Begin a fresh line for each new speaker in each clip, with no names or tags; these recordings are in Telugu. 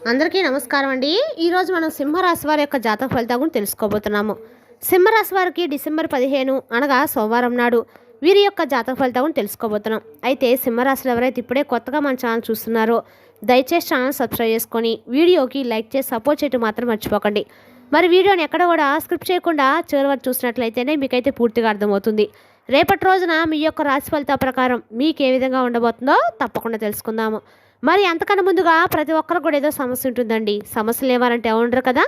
అందరికీ నమస్కారం అండి. ఈరోజు మనం సింహరాశి వారి యొక్క జాతక ఫలితాల గురించి తెలుసుకోబోతున్నాము. సింహరాశి వారికి డిసెంబర్ 15 అనగా సోమవారం నాడు వీరి యొక్క జాతక ఫలితాల గురించి తెలుసుకోబోతున్నాం. అయితే సింహరాశిలో ఎవరైతే ఇప్పుడే కొత్తగా మన ఛానల్ చూస్తున్నారో దయచేసి ఛానల్ సబ్స్క్రైబ్ చేసుకొని వీడియోకి లైక్ చేసి సపోర్ట్ చేయడం మాత్రం మర్చిపోకండి. మరి వీడియోని ఎక్కడ కూడా స్క్రిప్ట్ చేయకుండా చివరి వరకు చూసినట్లయితేనే మీకైతే పూర్తిగా అర్థమవుతుంది. రేపటి రోజున మీ యొక్క రాశి ఫలితాల ప్రకారం మీకు ఏ విధంగా ఉండబోతుందో తప్పకుండా తెలుసుకుందాము. మరి అంతకన్నా ముందుగా ప్రతి ఒక్కరు కూడా ఏదో సమస్య ఉంటుందండి. సమస్యలు ఏమారంటే ఉండరు కదా.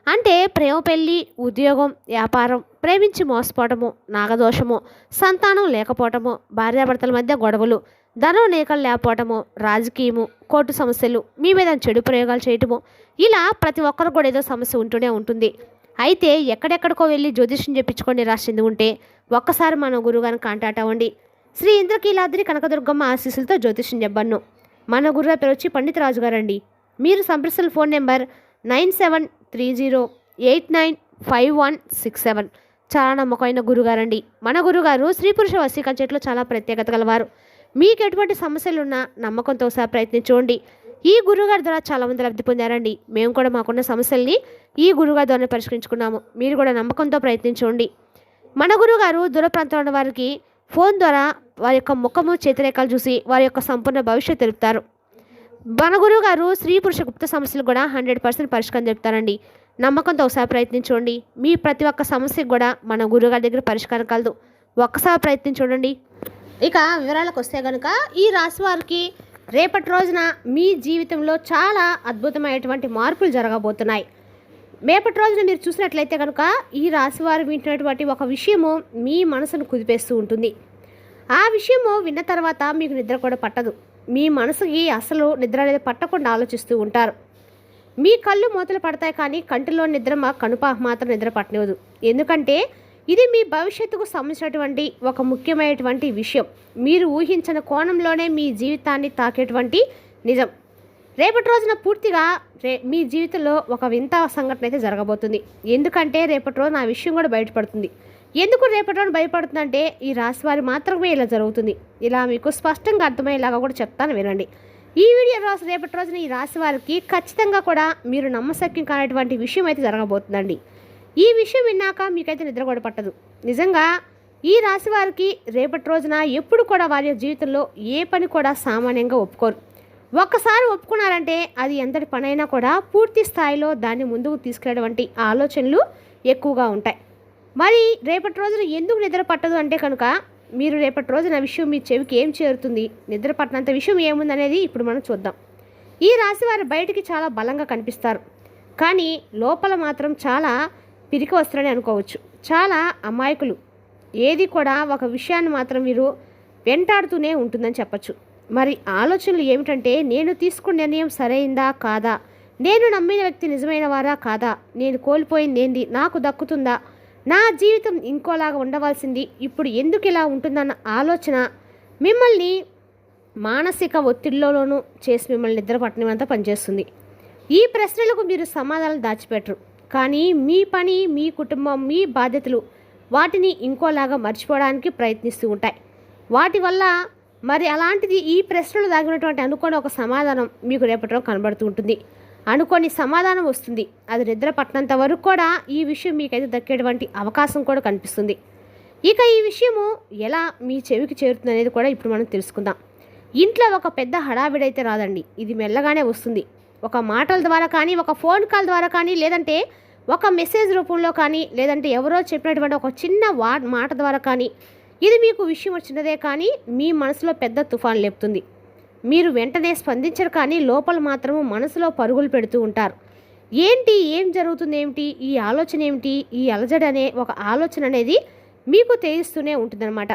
అంటే ప్రేమ, పెళ్ళి, ఉద్యోగం, వ్యాపారం, ప్రేమించి మోసపోవటము, నాగదోషము, సంతానం లేకపోవటము, భార్యాభర్తల మధ్య గొడవలు, ధనం నేకలు లేకపోవటము, రాజకీయము, కోర్టు సమస్యలు, మీ మీద చెడు ప్రయోగాలు చేయటము, ఇలా ప్రతి ఒక్కరు కూడా ఏదో సమస్య ఉంటూనే ఉంటుంది. అయితే ఎక్కడెక్కడికో వెళ్ళి జ్యోతిష్యం చెప్పించుకోండి రాసింది ఉంటే ఒక్కసారి మన గురువుగారిని కాంటాక్ట్ అవ్వండి. శ్రీ ఇంద్రకీలాద్రి కనకదుర్గమ్మ ఆశీస్సులతో జ్యోతిష్యం చెప్పను. మన గురువు పేరు వచ్చి పండిత రాజు గారండి. మీరు సంప్రదించిన ఫోన్ నెంబర్ 9730895167. చాలా నమ్మకమైన గురుగారండి. మన గురుగారు స్త్రీ పురుష వశీకరణ చెట్లు చాలా ప్రత్యేకత గలవారు. మీకు ఎటువంటి సమస్యలున్నా నమ్మకంతో ఒకసారి ప్రయత్నించండి. ఈ గురుగారి ద్వారా చాలామంది లబ్ధి పొందారండి. మేము కూడా మాకున్న సమస్యల్ని ఈ గురుగారి ద్వారా పరిష్కరించుకున్నాము. మీరు కూడా నమ్మకంతో ప్రయత్నించండి. మన గురుగారు దూర ప్రాంతంలో ఉన్న వారికి ఫోన్ ద్వారా వారి యొక్క ముఖము, చేతిరేఖలు చూసి వారి యొక్క సంపూర్ణ భవిష్యత్తు తెలుపుతారు. మన గురువు గారు స్త్రీ పురుష గుప్త సమస్యలు కూడా 100% పరిష్కారం చెప్తారండి. నమ్మకంతో ఒకసారి ప్రయత్నించండి. మీ ప్రతి ఒక్క సమస్యకు కూడా మన గురువుగారి దగ్గర పరిష్కారం కలదు. ఒక్కసారి ప్రయత్నించండి. ఇక వివరాలకు వస్తే కనుక ఈ రాశి వారికి రేపటి రోజున మీ జీవితంలో చాలా అద్భుతమైనటువంటి మార్పులు జరగబోతున్నాయి. రేపటి రోజున మీరు చూసినట్లయితే కనుక ఈ రాశి వారు వింటున్నటువంటి ఒక విషయము మీ మనసును కుదిపేస్తూ ఉంటుంది. ఆ విషయము విన్న తర్వాత మీకు నిద్ర కూడా పట్టదు. మీ మనసుకి అసలు నిద్ర అనేది పట్టకుండా ఆలోచిస్తూ ఉంటారు. మీ కళ్ళు మూతలు పడతాయి కానీ కంటిలో నిద్ర కనుప మాత్రం నిద్ర పట్టనివ్వదు. ఎందుకంటే ఇది మీ భవిష్యత్తుకు సంబంధించినటువంటి ఒక ముఖ్యమైనటువంటి విషయం. మీరు ఊహించిన కోణంలోనే మీ జీవితాన్ని తాకేటువంటి నిజం. రేపటి రోజున పూర్తిగా మీ జీవితంలో ఒక వింత సంఘటన అయితే జరగబోతుంది. ఎందుకంటే రేపటి రోజున ఆ విషయం కూడా బయటపడుతుంది. ఎందుకు రేపటి రోజున భయపడుతుందంటే ఈ రాశి వారి మాత్రమే ఇలా జరుగుతుంది. ఇలా మీకు స్పష్టంగా అర్థమయ్యేలాగా కూడా చెప్తాను, వినండి. ఈ వీడియో రేపటి రోజున ఈ రాశి వారికి ఖచ్చితంగా కూడా మీరు నమ్మశక్యం కానటువంటి విషయం అయితే జరగబోతుందండి. ఈ విషయం విన్నాక మీకైతే నిద్ర కూడా పట్టదు. నిజంగా ఈ రాశి వారికి రేపటి రోజున ఎప్పుడు కూడా వారి జీవితంలో ఏ పని కూడా సామాన్యంగా ఒప్పుకోరు. ఒక్కసారి ఒప్పుకున్నారంటే అది ఎంతటి పనైనా కూడా పూర్తి స్థాయిలో దాన్ని ముందుకు తీసుకెళ్ళటువంటి ఆలోచనలు ఎక్కువగా ఉంటాయి. మరి రేపటి రోజున ఎందుకు నిద్ర పట్టదు అంటే కనుక మీరు రేపటి రోజున విషయం మీ చెవికి ఏం చేరుతుంది, నిద్ర పట్టినంత విషయం ఏముందనేది ఇప్పుడు మనం చూద్దాం. ఈ రాశి వారు బయటికి చాలా బలంగా కనిపిస్తారు, కానీ లోపల మాత్రం చాలా పిరికి వస్తారని అనుకోవచ్చు. చాలా అమాయకులు. ఏది కూడా ఒక విషయాన్ని మాత్రం మీరు వెంటాడుతూనే ఉంటుందని చెప్పచ్చు. మరి ఆలోచనలు ఏమిటంటే నేను తీసుకున్న నిర్ణయం సరైందా కాదా, నేను నమ్మిన వ్యక్తి నిజమైన వారా కాదా, నేను కోల్పోయింది ఏంది, నాకు దక్కుతుందా, నా జీవితం ఇంకోలాగా ఉండవలసింది ఇప్పుడు ఎందుకు ఇలా ఉంటుందన్న ఆలోచన మిమ్మల్ని మానసిక ఒత్తిడిలోనూ చేసి మిమ్మల్ని నిద్ర పట్టనివంతా పనిచేస్తుంది. ఈ ప్రశ్నలకు మీరు సమాధానాలు దాచిపెట్టరు, కానీ మీ పని, మీ కుటుంబం, మీ బాధ్యతలు వాటిని ఇంకోలాగా మర్చిపోవడానికి ప్రయత్నిస్తూ ఉంటాయి. వాటి వల్ల మరి అలాంటిది ఈ ప్రశ్నలు దాగినటువంటి అనుకోని ఒక సమాధానం మీకు రేపటిలో కనబడుతూ ఉంటుంది. అనుకోని సమాధానం వస్తుంది. అది నిద్ర పట్టినంత వరకు కూడా ఈ విషయం మీకైతే దక్కేటువంటి అవకాశం కూడా కనిపిస్తుంది. ఇక ఈ విషయము ఎలా మీ చెవికి చేరుతుంది అనేది కూడా ఇప్పుడు మనం తెలుసుకుందాం. ఇంట్లో ఒక పెద్ద హడావిడైతే రాదండి. ఇది మెల్లగానే వస్తుంది. ఒక మాటల ద్వారా కానీ, ఒక ఫోన్ కాల్ ద్వారా కానీ, లేదంటే ఒక మెసేజ్ రూపంలో కానీ, లేదంటే ఎవరో చెప్పినటువంటి ఒక చిన్న మాట ద్వారా కానీ ఇది మీకు విషయం వచ్చినదే కానీ మీ మనసులో పెద్ద తుఫాన్ లేపుతుంది. మీరు వెంటనే స్పందించరు కానీ లోపల మాత్రము మనసులో పరుగులు పెడుతూ ఉంటారు. ఏంటి, ఏం జరుగుతుంది, ఏమిటి, ఈ ఆలోచన ఏమిటి, ఈ అలజడి అనే ఒక ఆలోచన అనేది మీకు తెలుస్తూనే ఉంటుందన్నమాట.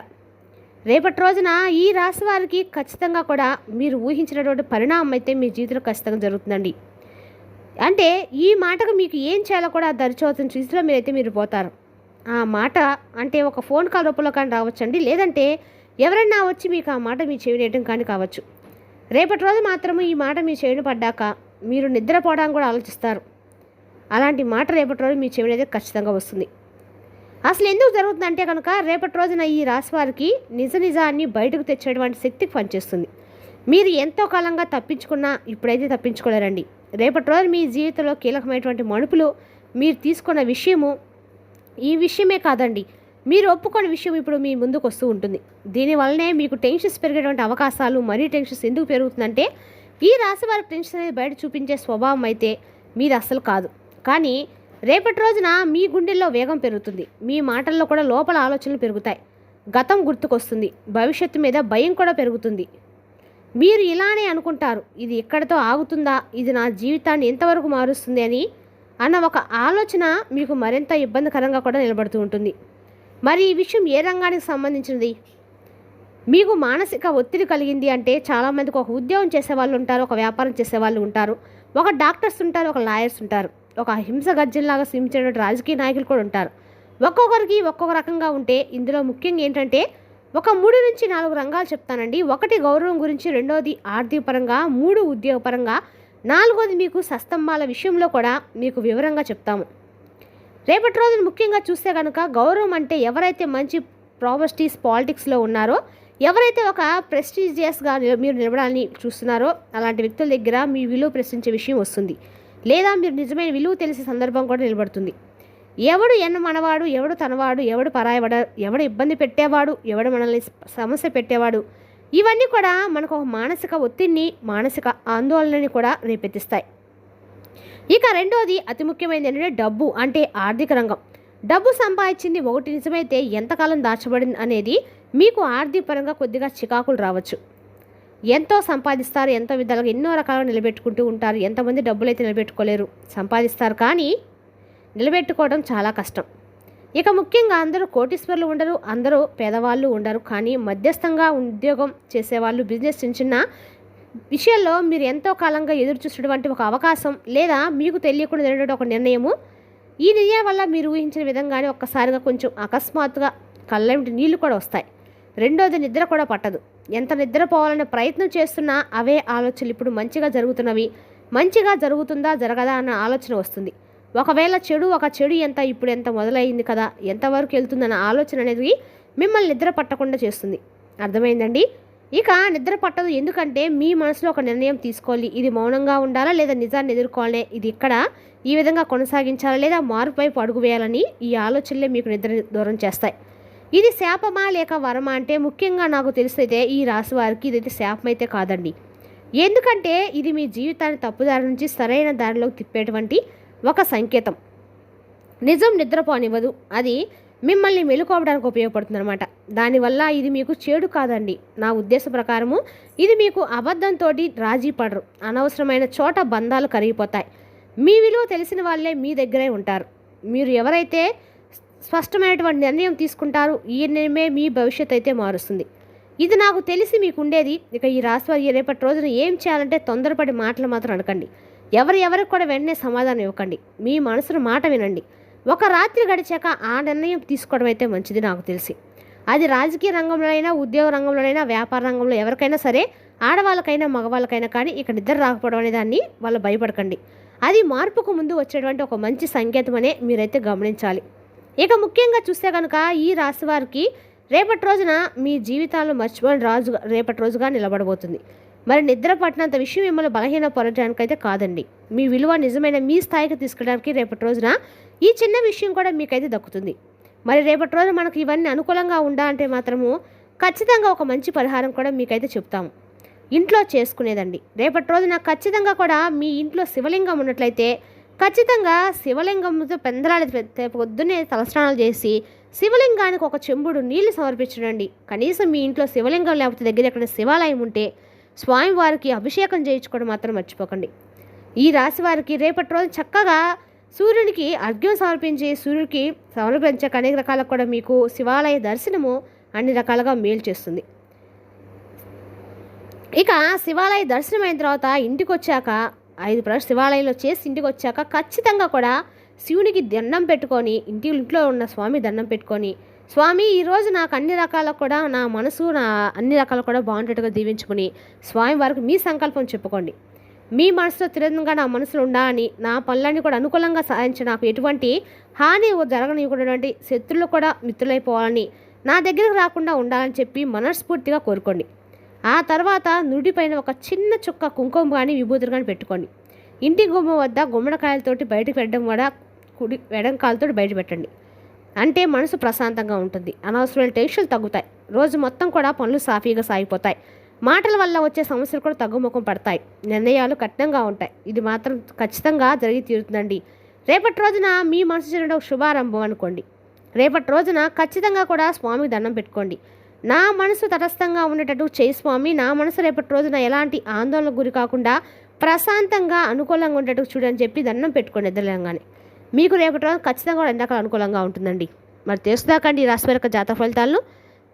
రేపటి రోజున ఈ రాశి వారికి ఖచ్చితంగా కూడా మీరు ఊహించినటువంటి పరిణామం అయితే మీ జీవితంలో ఖచ్చితంగా జరుగుతుందండి. అంటే ఈ మాటకు మీకు ఏం చేయాలో కూడా దరిచవుతున్న స్థితిలో మీరు పోతారు. ఆ మాట అంటే ఒక ఫోన్ కాల్ రూపంలో కానీ రావచ్చండి, లేదంటే ఎవరైనా వచ్చి మీకు ఆ మాట మీ చెవినేయడం కానీ కావచ్చు. రేపటి రోజు మాత్రము ఈ మాట మీ చెవిని పడ్డాక మీరు నిద్రపోవడానికి కూడా ఆలోచిస్తారు. అలాంటి మాట రేపటి రోజు మీ చెవినైతే ఖచ్చితంగా వస్తుంది. అసలు ఎందుకు జరుగుతుందంటే కనుక రేపటి రోజున ఈ రాశి వారికి నిజాన్ని బయటకు తెచ్చేటువంటి శక్తికి పనిచేస్తుంది. మీరు ఎంతో కాలంగా తప్పించుకున్నా ఇప్పుడైతే తప్పించుకోలేరండి. రేపటి రోజు మీ జీవితంలో కీలకమైనటువంటి మలుపులు మీరు తీసుకున్న విషయము ఈ విషయమే కాదండి, మీరు ఒప్పుకున్న విషయం ఇప్పుడు మీ ముందుకు వస్తూ ఉంటుంది. దీనివల్లనే మీకు టెన్షన్స్ పెరిగేటువంటి అవకాశాలు. మరీ టెన్షన్స్ ఎందుకు పెరుగుతుందంటే ఈ రాశి వారి టెన్షన్ అనేది బయట చూపించే స్వభావం అయితే మీది అస్సలు కాదు. కానీ రేపటి రోజున మీ గుండెల్లో వేగం పెరుగుతుంది, మీ మాటల్లో కూడా లోపల ఆలోచనలు పెరుగుతాయి, గతం గుర్తుకొస్తుంది, భవిష్యత్తు మీద భయం కూడా పెరుగుతుంది. మీరు ఇలానే అనుకుంటారు, ఇది ఎక్కడితో ఆగుతుందా, ఇది నా జీవితాన్ని ఎంతవరకు మారుస్తుంది అన్న ఒక ఆలోచన మీకు మరింత ఇబ్బందికరంగా కూడా నిలబడుతూ ఉంటుంది. మరి ఈ విషయం ఏ రంగానికి సంబంధించినది? మీకు మానసిక ఒత్తిడి కలిగింది అంటే చాలామందికి ఒక ఉద్యోగం చేసేవాళ్ళు ఉంటారు, ఒక వ్యాపారం చేసేవాళ్ళు ఉంటారు, ఒక డాక్టర్స్ ఉంటారు, ఒక లాయర్స్ ఉంటారు, ఒక హింస గర్జనలాగా శ్రమించేటువంటి రాజకీయ నాయకులు కూడా ఉంటారు. ఒక్కొక్కరికి ఒక్కొక్క రకంగా ఉంటే ఇందులో ముఖ్యంగా ఏంటంటే ఒక 3 నుంచి 4 రంగాలు చెప్తానండి. 1 గౌరవం గురించి, 2వది ఆర్థిక పరంగా, 3 ఉద్యోగపరంగా, 4వది మీకు సస్తంభాల విషయంలో కూడా మీకు వివరంగా చెప్తాము. రేపటి రోజున ముఖ్యంగా చూస్తే కనుక గౌరవం అంటే ఎవరైతే మంచి ప్రాపర్టీస్ పాలిటిక్స్లో ఉన్నారో, ఎవరైతే ఒక ప్రెస్టీజియస్గా మీరు నిలబడాలని చూస్తున్నారో అలాంటి వ్యక్తుల దగ్గర మీ విలువ ప్రశ్నించే విషయం వస్తుంది, లేదా మీరు నిజమైన విలువ తెలిసే సందర్భం కూడా నిలబడుతుంది. ఎవడు మనవాడు, ఎవడు తనవాడు, ఎవడు పరాయవాడు, ఎవడు ఇబ్బంది పెట్టేవాడు, ఎవడు మనల్ని సమస్య పెట్టేవాడు, ఇవన్నీ కూడా మనకు ఒక మానసిక ఒత్తిడిని, మానసిక ఆందోళనని కూడా రేపెత్తిస్తాయి. ఇక 2వది అతి ముఖ్యమైనది ఏంటంటే డబ్బు, అంటే ఆర్థిక రంగం. డబ్బు సంపాదించింది ఒకటి నిజమైతే ఎంతకాలం దాచబడింది అనేది మీకు ఆర్థిక పరంగా కొద్దిగా చికాకులు రావచ్చు. ఎంతో సంపాదిస్తారు, ఎంతో విధాలుగా ఎన్నో రకాలుగా నిలబెట్టుకుంటూ ఉంటారు. ఎంతమంది డబ్బులు అయితే నిలబెట్టుకోలేరు, సంపాదిస్తారు కానీ నిలబెట్టుకోవడం చాలా కష్టం. ఇక ముఖ్యంగా అందరూ కోటీశ్వరులు ఉండరు, అందరూ పేదవాళ్ళు ఉండరు. కానీ మధ్యస్థంగా ఉద్యోగం చేసేవాళ్ళు, బిజినెస్ చిన్న విషయాల్లో మీరు ఎంతో కాలంగా ఎదురు చూసినటువంటి ఒక అవకాశం, లేదా మీకు తెలియకుండా జరిగినటువంటి ఒక నిర్ణయము, ఈ నిర్ణయం వల్ల మీరు ఊహించిన విధంగానే ఒక్కసారిగా కొంచెం అకస్మాత్తుగా కళ్ళెంటి నీళ్లు కూడా వస్తాయి. 2వది నిద్ర కూడా పట్టదు. ఎంత నిద్రపోవాలనే ప్రయత్నం చేస్తున్నా అవే ఆలోచనలు ఇప్పుడు మంచిగా జరుగుతున్నవి, మంచిగా జరుగుతుందా జరగదా అన్న ఆలోచన వస్తుంది. ఒకవేళ చెడు ఇప్పుడు ఎంత మొదలైంది కదా, ఎంతవరకు వెళ్తుందన్న ఆలోచన అనేది మిమ్మల్ని నిద్ర పట్టకుండా చేస్తుంది. అర్థమైందండి? ఇక నిద్ర పట్టదు ఎందుకంటే మీ మనసులో ఒక నిర్ణయం తీసుకోవాలి, ఇది మౌనంగా ఉండాలా లేదా నిజాన్ని ఎదుర్కోవాలనే, ఇది ఇక్కడ ఈ విధంగా కొనసాగించాలా లేదా మార్పు వైపు అడుగు వేయాలని ఈ ఆలోచనలే మీకు నిద్ర దూరం చేస్తాయి. ఇది శాపమా లేక వరమా అంటే ముఖ్యంగా నాకు తెలిసైతే ఈ రాశి వారికి ఇదైతే శాపం అయితే కాదండి. ఎందుకంటే ఇది మీ జీవితాన్ని తప్పుదారి నుంచి సరైన దారిలోకి తిప్పేటువంటి ఒక సంకేతం. నిజం నిద్రపోనివ్వదు, అది మిమ్మల్ని మెలుకోవడానికి ఉపయోగపడుతుంది అనమాట. దానివల్ల ఇది మీకు చెడు కాదండి. నా ఉద్దేశ ప్రకారము ఇది మీకు అబద్ధంతో రాజీ పడరు, అనవసరమైన చోట బంధాలు కరిగిపోతాయి. మీ విలువ తెలిసిన వాళ్ళే మీ దగ్గరే ఉంటారు. మీరు ఎవరైతే స్పష్టమైనటువంటి నిర్ణయం తీసుకుంటారు, ఈ నిర్ణయమే మీ భవిష్యత్తు అయితే మారుస్తుంది. ఇది నాకు తెలిసి మీకు ఉండేది. ఇక ఈ రాశి వారి రేపటి రోజున ఏం చేయాలంటే తొందరపడి మాటలు మాత్రం అనకండి, ఎవరికి కూడా వెంటనే సమాధానం ఇవ్వకండి, మీ మనసును మాట వినండి. ఒక రాత్రి గడిచాక ఆ నిర్ణయం తీసుకోవడం అయితే మంచిది. నాకు తెలిసి అది రాజకీయ రంగంలోనైనా, ఉద్యోగ రంగంలోనైనా, వ్యాపార రంగంలో ఎవరికైనా సరే, ఆడవాళ్ళకైనా మగవాళ్ళకైనా కానీ ఇక నిద్ర రాకపోవడం అనే దాన్ని వాళ్ళు భయపడకండి. అది మార్పుకు ముందు వచ్చేటువంటి ఒక మంచి సంకేతం అనే మీరైతే గమనించాలి. ఇక ముఖ్యంగా చూస్తే కనుక ఈ రాశి వారికి రేపటి రోజున మీ జీవితాల్లో మర్చిపోయిన రేపటి రోజుగా నిలబడబోతుంది. మరి నిద్ర పట్టినంత విషయం మిమ్మల్ని బలహీనపడటానికి అయితే కాదండి. మీ విలువ నిజమైన మీ స్థాయికి తీసుకెళ్ళడానికి రేపటి రోజున ఈ చిన్న విషయం కూడా మీకైతే దక్కుతుంది. మరి రేపటి రోజు మనకు ఇవన్నీ అనుకూలంగా ఉండాలంటే మాత్రము ఖచ్చితంగా ఒక మంచి పరిహారం కూడా మీకైతే చెప్తాము, ఇంట్లో చేసుకునేదండి. రేపటి రోజున ఖచ్చితంగా కూడా మీ ఇంట్లో శివలింగం ఉన్నట్లయితే ఖచ్చితంగా శివలింగంతో పెందలాడి పొద్దున్నే తలస్నానాలు చేసి శివలింగానికి ఒక చెంబుడు నీళ్లు సమర్పించడండి. కనీసం మీ ఇంట్లో శివలింగం లేకపోతే దగ్గర ఎక్కడ శివాలయం ఉంటే స్వామివారికి అభిషేకం చేయించుకోవడం మాత్రం మర్చిపోకండి. ఈ రాశి వారికి రేపటి రోజు చక్కగా సూర్యునికి అర్ఘ్యం సూర్యుడికి సమర్పించక అనేక రకాలకు కూడా మీకు శివాలయ దర్శనము అన్ని రకాలుగా మేలు చేస్తుంది. ఇక శివాలయ దర్శనం అయిన తర్వాత ఇంటికి వచ్చాక 5 ప్రదక్షిణలు శివాలయంలో చేసి ఇంటికి వచ్చాక ఖచ్చితంగా కూడా శివునికి దండం పెట్టుకొని, ఇంట్లో ఉన్న స్వామి దండం పెట్టుకొని, స్వామి ఈరోజు నాకు అన్ని రకాల కూడా నా మనసు అన్ని రకాలు కూడా బాగుండేట్టుగా దీవించుకొని స్వామి వారికి మీ సంకల్పం చెప్పుకోండి. మీ మనసులో స్థిరంగా నా మనసులో ఉండాలని, నా పనులన్నీ కూడా అనుకూలంగా సాధించి నాకు ఎటువంటి హాని జరగనివ్వకూడటువంటి శత్రులు కూడా మిత్రులైపోవాలని, నా దగ్గరకు రాకుండా ఉండాలని చెప్పి మనస్ఫూర్తిగా కోరుకోండి. ఆ తర్వాత నుడిపైన ఒక చిన్న చుక్క కుంకుమ కానీ విభూతులు కానీ పెట్టుకోండి. ఇంటి గుమ్మ వద్ద గుమ్మడికాయలతోటి బయటకు పెట్టడం కూడా ఎడం కాలుతోటి బయట పెట్టండి. అంటే మనసు ప్రశాంతంగా ఉంటుంది. అనవసరమైన టెన్షన్లు తగ్గుతాయి. రోజు మొత్తం కూడా పనులు సాఫీగా సాగిపోతాయి. మాటల వల్ల వచ్చే సమస్యలు కూడా తగ్గుముఖం పడతాయి. నిర్ణయాలు కఠినంగా ఉంటాయి. ఇది మాత్రం ఖచ్చితంగా జరిగి తీరుతుందండి. రేపటి రోజున మీ మనసు చెందిన ఒక శుభారంభం అనుకోండి. రేపటి రోజున ఖచ్చితంగా కూడా స్వామికి దండం పెట్టుకోండి. నా మనసు తటస్థంగా ఉండేటట్టు చేయి స్వామి, నా మనసు రేపటి రోజున ఎలాంటి ఆందోళనకు గురి కాకుండా ప్రశాంతంగా అనుకూలంగా ఉండేటట్టు చూడని చెప్పి దండం పెట్టుకోండి. ఎదురుగానే మీకు రేపటి రోజు ఖచ్చితంగా కూడా ఎండాకాలం అనుకూలంగా ఉంటుందండి. మరి తెలుసుదాకండి ఈ రాశి వారి యొక్క జాతక ఫలితాలను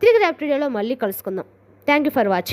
తిరిగి రేపటి వీడియోలో మళ్ళీ కలుసుకుందాం. Thank you for watching.